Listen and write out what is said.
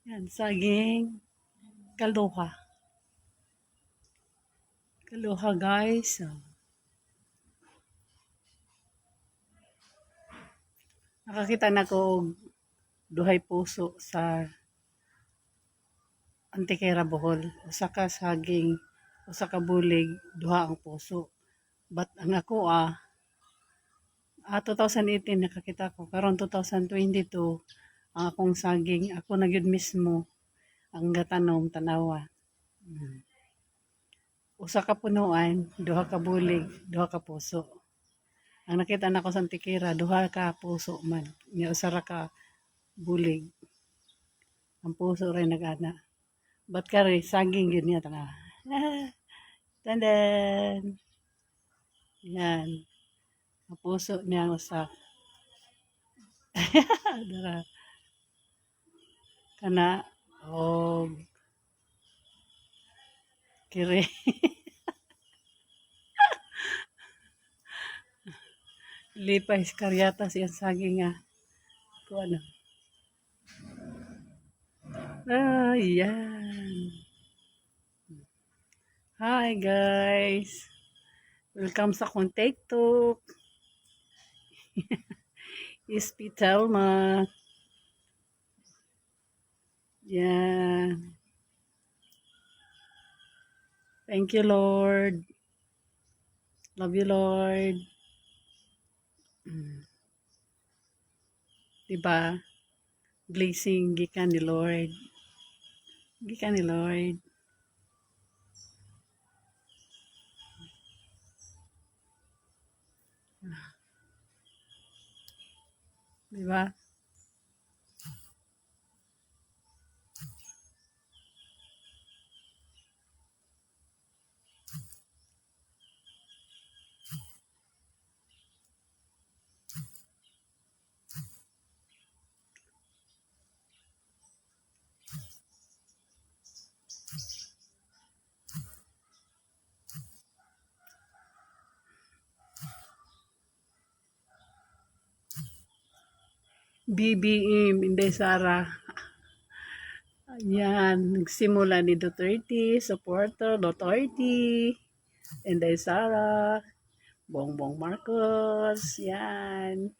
Yan, saging kaluha. Kaluha guys. Oh. Nakakita na ko og duhay puso sa Antikera Bohol. Usa ka saging, usa ka bulig, duha ang puso. But ang ako 2018 nakakita ko. Karon 2022, ang akong saging, ako na gyud mismo ang gatanom tanawa. Usa ka punuan, duha ka bulig, duha ka puso. Ang nakita nako sa Antikera, duha ka puso man. Nya usa ra ka bulig. Ang puso ray nag-ana. But kare saging gyud niya tanawa. Tandan. Yan. Ang puso niya usa. Dara. Kana og kire. Lipay karyatas yan saging nga. Kung ano. Yan. Hi guys. Welcome sa akong TikTok. Telma. Yan. Thank you Lord. Love you Lord. Diba? Blessing gikan ni Lord. Gikan ni Lord. Diba? BBM, Inday Sara. Ayan, nagsimula ni Duterte, supporter Duterte, Inday Sara, Bongbong Marcos, yan.